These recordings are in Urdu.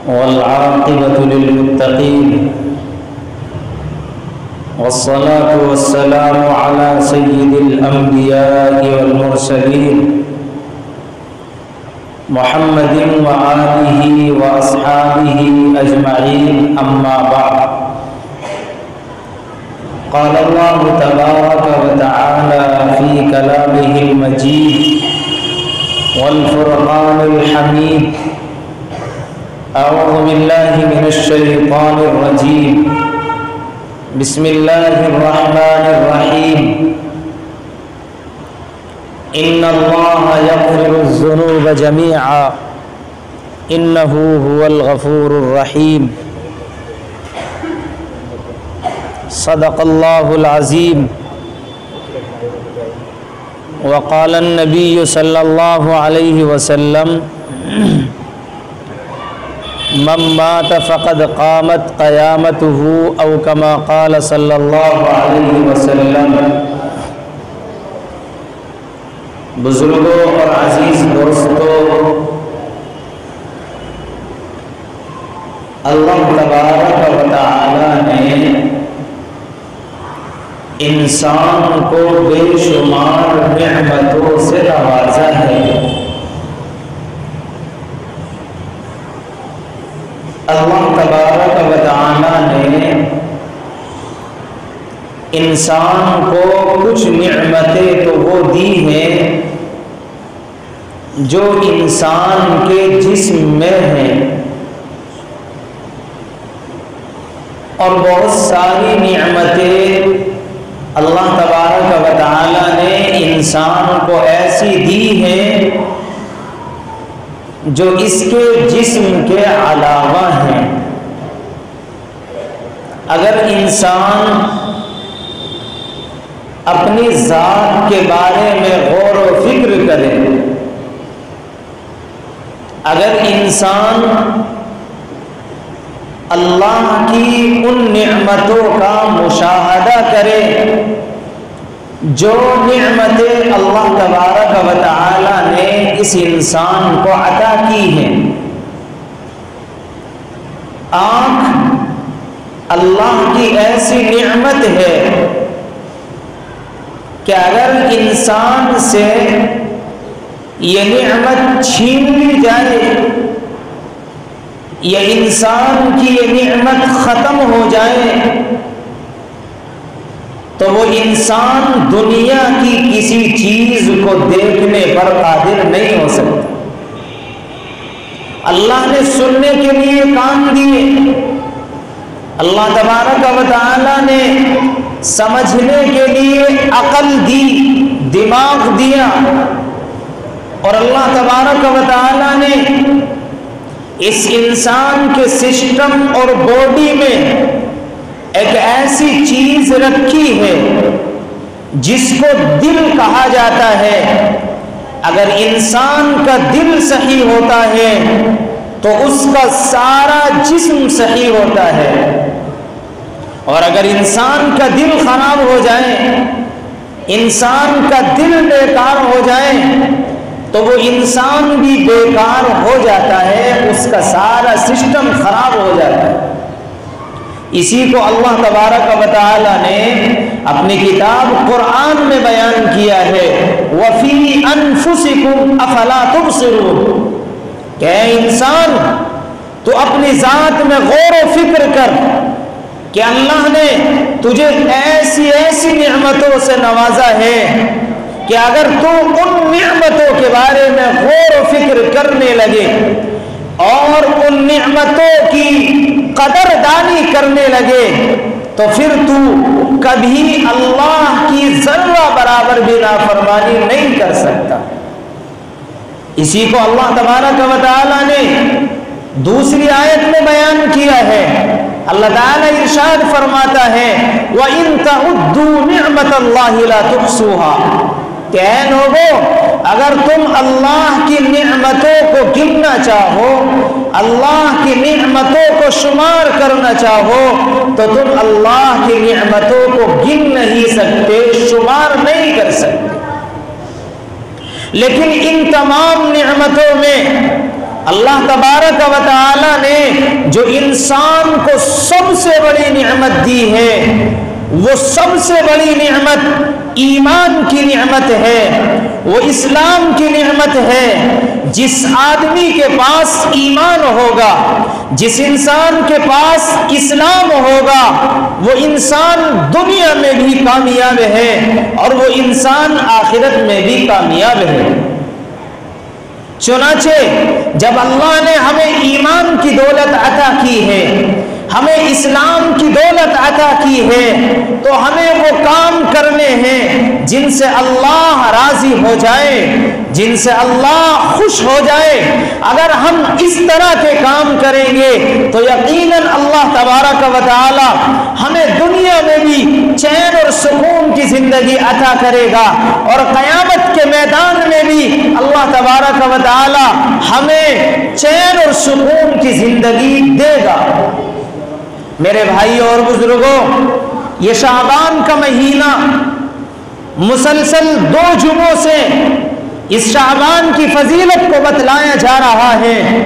والعاقبة للمتقين والصلاة والسلام على سيد الأنبياء والمرسلين محمد وآله وأصحابه أجمعين، أما بعد. قال الله تبارك وتعالى في كلامه المجيد والفرقان الحميد: أعوذ بالله من الشيطان الرجيم، بسم الله الرحمن الرحيم. إن الله يغفر الذنوب جميعا إنه هو الغفور الرحيم. صدق الله العظيم. وقال النبي صلى الله عليه وسلم: من مات فقد قامت قیامته، او كما قال صلی اللہ علیہ وسلم. بزرگوں اور عزیز دوستوں، اللہ تبارک و تعالی نے انسان کو بے شمار نعمتوں سے نوازا ہے. اللہ تبارک و تعالی نے انسان کو کچھ نعمتیں تو وہ دی ہیں جو انسان کے جسم میں ہیں، اور بہت ساری نعمتیں اللہ تبارک و تعالی نے انسان کو ایسی دی ہیں جو اس کے جسم کے علاوہ ہیں. اگر انسان اپنی ذات کے بارے میں غور و فکر کرے، اگر انسان اللہ کی ان نعمتوں کا مشاہدہ کرے جو نعمتیں اللہ تبارک و تعالی نے اس انسان کو عطا کی ہیں. آنکھ اللہ کی ایسی نعمت ہے کہ اگر انسان سے یہ نعمت چھین لی جائے یا انسان کی یہ نعمت ختم ہو جائے تو وہ انسان دنیا کی کسی چیز کو دیکھنے پر قادر نہیں ہو سکتا. اللہ نے سننے کے لیے کان دیے، اللہ تبارک و تعالی نے سمجھنے کے لیے عقل دی، دماغ دیا، اور اللہ تبارک و تعالی نے اس انسان کے سسٹم اور باڈی میں ایک ایسی چیز رکھی ہے جس کو دل کہا جاتا ہے. اگر انسان کا دل صحیح ہوتا ہے تو اس کا سارا جسم صحیح ہوتا ہے، اور اگر انسان کا دل خراب ہو جائے، انسان کا دل بیکار ہو جائے تو وہ انسان بھی بیکار ہو جاتا ہے، اس کا سارا سسٹم خراب ہو جاتا ہے. اسی کو اللہ تبارک و تعالی نے اپنی کتاب قرآن میں بیان کیا ہے: وَفِي أَنفُسِكُمْ أَفَلَا تُبْصِرُونَ. کہ اے انسان، تو اپنی ذات میں غور و فکر کر کہ اللہ نے تجھے ایسی ایسی نعمتوں سے نوازا ہے کہ اگر تو ان نعمتوں کے بارے میں غور و فکر کرنے لگے اور ان نعمتوں کی قدردانی کرنے لگے تو پھر تو کبھی اللہ کی ذرہ برابر بھی نافرمانی نہیں کر سکتا. اسی کو اللہ تبارک و تعالی نے دوسری آیت میں بیان کیا ہے. اللہ تعالی ارشاد فرماتا ہے: وَإِن تَعُدُّوا نِعْمَةَ اللَّهِ لَا تُحْصُوهَا. کہ اے لوگو، اگر تم اللہ کی نعمتوں کو گننا چاہو، اللہ کی نعمتوں کو شمار کرنا چاہو تو تم اللہ کی نعمتوں کو گن نہیں سکتے، شمار نہیں کر سکتے. لیکن ان تمام نعمتوں میں اللہ تبارک و تعالی نے جو انسان کو سب سے بڑی نعمت دی ہے وہ سب سے بڑی نعمت ایمان کی نعمت ہے، وہ اسلام کی نعمت ہے۔ جس آدمی کے پاس ایمان ہوگا، جس انسان کے پاس اسلام ہوگا، وہ انسان دنیا میں بھی کامیاب ہے اور وہ انسان آخرت میں بھی کامیاب ہے۔ چنانچہ جب اللہ نے ہمیں ایمان کی دولت عطا کی ہے، ہمیں اسلام کی دولت عطا کی ہے، تو ہمیں وہ کام کرنے ہیں جن سے اللہ راضی ہو جائے، جن سے اللہ خوش ہو جائے۔ اگر ہم اس طرح کے کام کریں گے تو یقیناً اللہ تبارک و تعالی ہمیں دنیا میں بھی چین اور سکون کی زندگی عطا کرے گا، اور قیامت کے میدان میں بھی اللہ تبارک و تعالی ہمیں چین اور سکون کی زندگی دے گا۔ میرے بھائیوں اور بزرگوں، یہ شعبان کا مہینہ مسلسل 2 جمعوں سے اس شعبان کی فضیلت کو بتلایا جا رہا ہے،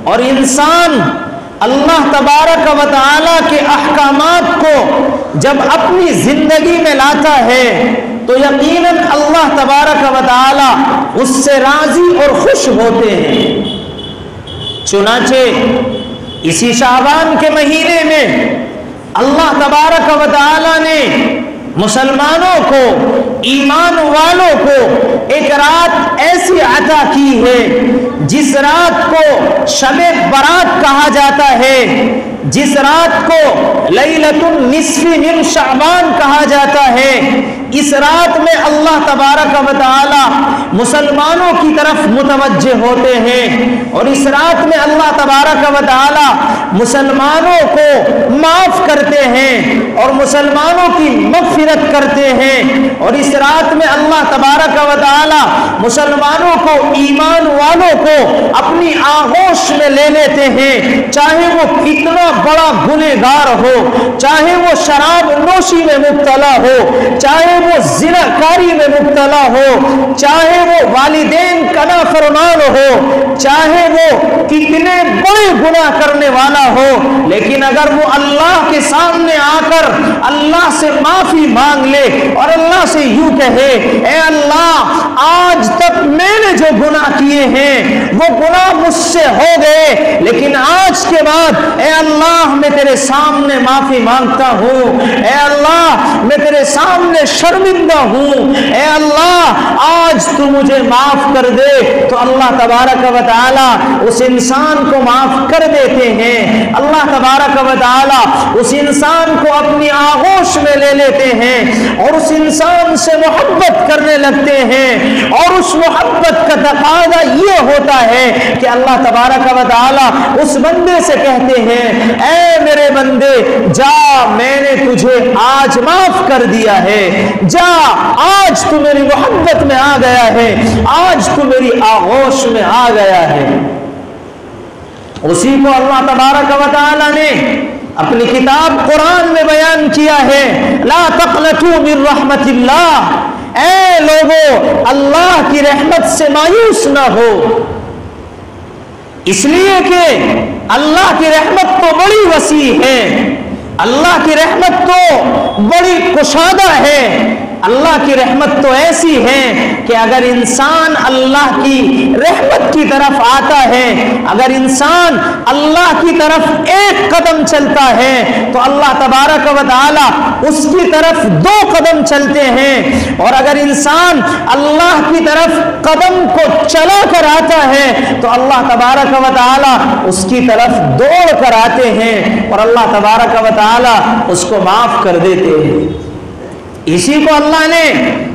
اور انسان اللہ تبارک و تعالی کے احکامات کو جب اپنی زندگی میں لاتا ہے تو یقیناً اللہ تبارک و تعالی اس سے راضی اور خوش ہوتے ہیں۔ چنانچہ اسی شعبان کے مہینے میں اللہ تبارک و تعالی نے مسلمانوں کو، ایمان والوں کو ایک رات ایسی عطا کی ہے جس رات کو شب برات کہا جاتا ہے، جس رات کو لیلۃ النصف من شعبان کہا جاتا ہے۔ اس رات میں اللہ تبارک و تعالی مسلمانوں کی طرف متوجہ ہوتے ہیں، اور اس رات میں اللہ تبارک و تعالی مسلمانوں کو معاف کرتے ہیں اور مسلمانوں کی مغفرت کرتے ہیں، اور اس رات میں اللہ تبارک و تعالی مسلمانوں کو، ایمان والوں کو اپنی آغوش میں لے لیتے ہیں، چاہے وہ کتنا بڑا گنہگار ہو، چاہے وہ شراب نوشی میں مبتلا ہو، چاہے وہ زنا کاری میں مبتلا ہو، چاہے وہ والدین کا نافرمان ہو، چاہے وہ کتنے بڑے گناہ کرنے والا ہو، لیکن اگر وہ اللہ کے سامنے آ کر اللہ سے معافی مانگ لے اور اللہ سے یوں کہے، اے اللہ آج تک میں نے جو گناہ کیے ہیں وہ گناہ مجھ سے ہو گئے، لیکن آج کے بعد اے اللہ میں تیرے سامنے معافی مانگتا ہوں، اے اللہ میں تیرے سامنے شرمندہ ہوں، اے اللہ آج تو مجھے معاف کر دے، تو اللہ تبارک و تعالی اس انسان کو معاف کر دیتے ہیں۔ اللہ تبارک و تعالی اس انسان کو اپنی آغوش میں لے لیتے ہیں اور اس انسان سے محبت کرنے لگتے ہیں، اور اس محبت کا تقاضا یہ ہوتا ہے کہ اللہ تبارک و تعالی اس بندے سے کہتے ہیں، اے میرے بندے جا، میں نے تجھے آج معاف کر دیا ہے، جا آج تو میری محبت میں آ گیا ہے، آج تو میری آغوش میں آ گیا ہے۔ اسی کو اللہ تبارک و تعالی نے اپنی کتاب قرآن میں بیان کیا ہے، لا تقنطوا من رحمت اللہ، اے لوگو اللہ کی رحمت سے مایوس نہ ہو، اس لیے کہ اللہ کی رحمت تو بڑی وسیع ہے، اللہ کی رحمت تو بڑی کشادہ ہے، اللہ کی رحمت تو ایسی ہے کہ اگر انسان اللہ کی رحمت کی طرف آتا ہے، اگر انسان اللہ کی طرف ایک قدم چلتا ہے تو اللہ تبارک و تعالی اس کی طرف 2 قدم چلتے ہیں، اور اگر انسان اللہ کی طرف قدم کو چلا کر آتا ہے تو اللہ تبارک و تعالی اس کی طرف دوڑ کر آتے ہیں اور اللہ تبارک و تعالی اس کو معاف کر دیتے ہیں۔ اسی کو اللہ نے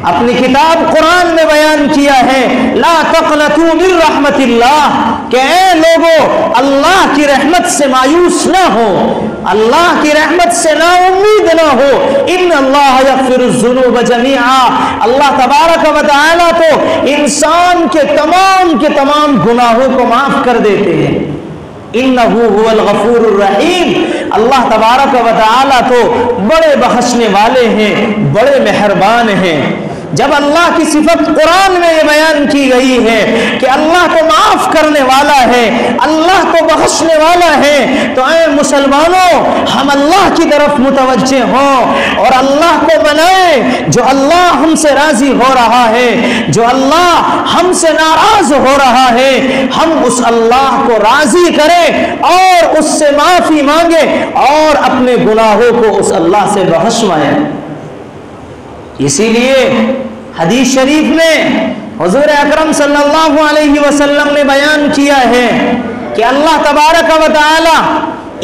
اپنی کتاب قرآن میں بیان کیا ہے، لا تقنطوا من رحمت اللہ، کہ اے لوگو اللہ کی رحمت سے مایوس نہ ہو، اللہ کی رحمت سے نا امید نہ ہو، ان اللہ یغفر الذنوب جميعا، اللہ تبارک و تعالی تو انسان کے تمام گناہوں کو معاف کر دیتے ہیں، انہو هو الغفور الرحیم، اللہ تبارک و تعالی تو بڑے بخشنے والے ہیں، بڑے مہربان ہیں۔ جب اللہ کی صفت قرآن میں یہ بیان کی گئی ہے کہ اللہ تو معاف کرنے والا ہے، اللہ تو بخشنے والا ہے، تو اے مسلمانوں ہم اللہ کی طرف متوجہ ہوں اور اللہ کو منائیں۔ جو اللہ ہم سے راضی ہو رہا ہے، جو اللہ ہم سے ناراض ہو رہا ہے، ہم اس اللہ کو راضی کریں اور اس سے معافی مانگے اور اپنے گناہوں کو اس اللہ سے بخشوائیں۔ اسی لیے حدیث شریف میں حضور اکرم صلی اللہ علیہ وسلم نے بیان کیا ہے کہ اللہ تبارک و تعالی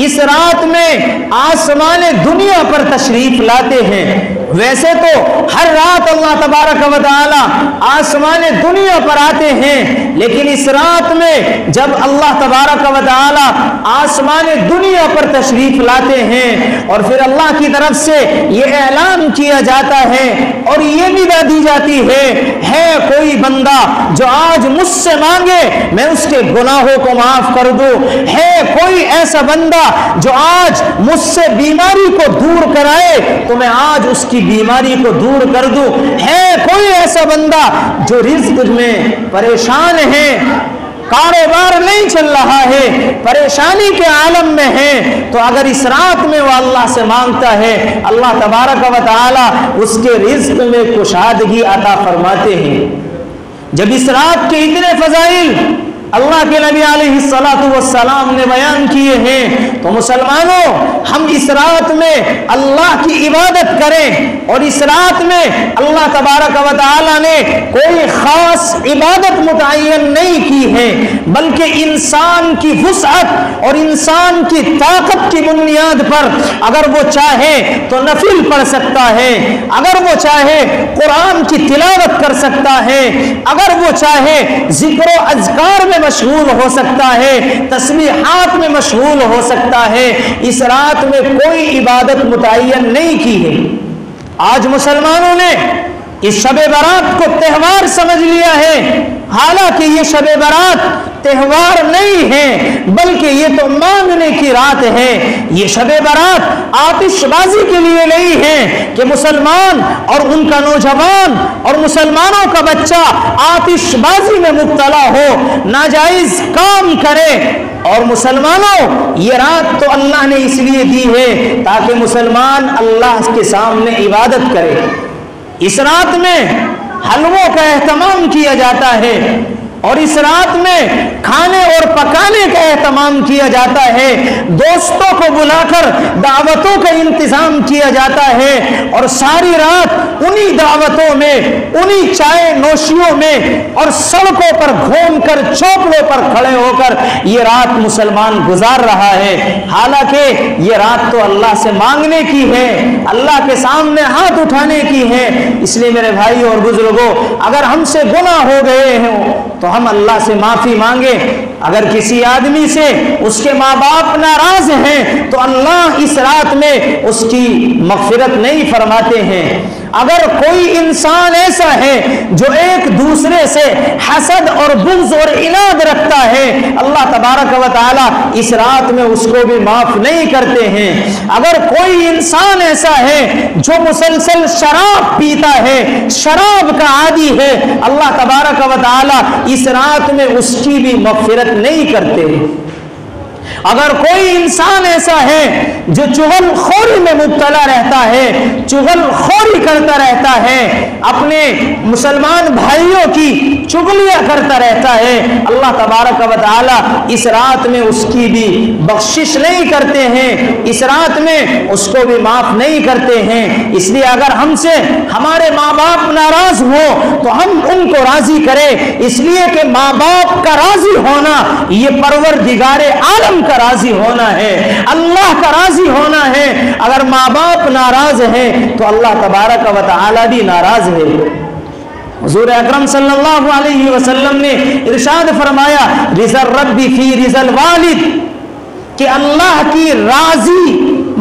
اس رات میں آسمان دنیا پر تشریف لاتے ہیں۔ ویسے تو ہر رات اللہ تبارک و تعالی آسمان دنیا پر آتے ہیں، لیکن اس رات میں جب اللہ تبارک و تعالی آسمان دنیا پر تشریف لاتے ہیں اور پھر اللہ کی طرف سے یہ اعلان کیا جاتا ہے اور یہ ندا دی جاتی ہے کوئی بندہ جو آج مجھ سے مانگے میں اس کے گناہوں کو معاف کر دوں، ہے کوئی ایسا بندہ جو آج مجھ سے بیماری کو دور کرائے تو میں آج اس کی بیماری کو دور کر دوں، ہے کوئی ایسا بندہ جو رزق میں پریشان ہے، کاروبار نہیں چل رہا ہے، پریشانی کے عالم میں ہے، تو اگر اس رات میں وہ اللہ سے مانگتا ہے اللہ تبارک و تعالی اس کے رزق میں کشادگی عطا فرماتے ہیں۔ جب اس رات کے اتنے فضائل اللہ کے نبی علیہ الصلاۃ والسلام نے بیان کیے ہیں تو مسلمانوں ہم اس رات میں اللہ کی عبادت کریں، اور اس رات میں اللہ تبارک و تعالی نے کوئی خاص عبادت متعین نہیں کی ہے، بلکہ انسان کی وسعت اور انسان کی طاقت کی بنیاد پر اگر وہ چاہے تو نفل پڑھ سکتا ہے، اگر وہ چاہے قرآن کی تلاوت کر سکتا ہے، اگر وہ چاہے ذکر و اذکار میں مشغول ہو سکتا ہے، تسبیحات میں مشغول ہو سکتا ہے۔ اس رات میں کوئی عبادت متعین نہیں کی ہے۔ آج مسلمانوں نے اس شب برات کو تہوار سمجھ لیا ہے، حالانکہ یہ شب برات تہوار نہیں ہے بلکہ یہ تو مانگنے کی رات ہے۔ یہ شب برات آتش بازی کے لیے نہیں ہے کہ مسلمان اور ان کا نوجوان اور مسلمانوں کا بچہ آتش بازی میں مبتلا ہو، ناجائز کام کرے۔ اور مسلمانوں یہ رات تو اللہ نے اس لیے دی ہے تاکہ مسلمان اللہ کے سامنے عبادت کرے۔ اس رات میں حلووں کا اہتمام کیا جاتا ہے، اور اس رات میں کھانے اور پکانے کا اہتمام کیا جاتا ہے، دوستوں کو بلا کر دعوتوں کا انتظام کیا جاتا ہے، اور ساری رات انہی دعوتوں میں، انہی چائے نوشیوں میں اور سڑکوں پر گھوم کر چوپڑوں پر کھڑے ہو کر یہ رات مسلمان گزار رہا ہے۔ حالانکہ یہ رات تو اللہ سے مانگنے کی ہے، اللہ کے سامنے ہاتھ اٹھانے کی ہے۔ اس لیے میرے بھائی اور بزرگوں اگر ہم سے گناہ ہو گئے ہیں تو ہم اللہ سے معافی مانگے۔ اگر کسی آدمی سے اس کے ماں باپ ناراض ہیں تو اللہ اس رات میں اس کی مغفرت نہیں فرماتے ہیں۔ اگر کوئی انسان ایسا ہے جو ایک دوسرے سے حسد اور بغض اور عناد رکھتا ہے، اللہ تبارک و تعالی اس رات میں اس کو بھی معاف نہیں کرتے ہیں۔ اگر کوئی انسان ایسا ہے جو مسلسل شراب پیتا ہے، شراب کا عادی ہے، اللہ تبارک و تعالی اس رات میں اس کی بھی مغفرت نہیں کرتے۔ اگر کوئی انسان ایسا ہے جو چغل خوری میں مبتلا رہتا ہے، چغل خوری کرتا رہتا ہے، اپنے مسلمان بھائیوں کی چغلیاں کرتا رہتا ہے، اللہ تبارک و تعالی اس رات میں اس کی بھی بخشش نہیں کرتے ہیں، اس رات میں اس کو بھی معاف نہیں کرتے ہیں۔ اس لیے اگر ہم سے ہمارے ماں باپ ناراض ہو تو ہم ان کو راضی کریں، اس لیے کہ ماں باپ کا راضی ہونا یہ پروردگار عالم کا راضی ہونا ہے، اللہ کا راضی ہونا ہے۔ اگر ماں باپ ناراض ہیں تو اللہ تبارک و تعالی بھی ناراض ہے۔ حضور اکرم صلی اللہ علیہ وسلم نے ارشاد فرمایا رضا الرب فی رضا الوالد، کہ اللہ کی راضی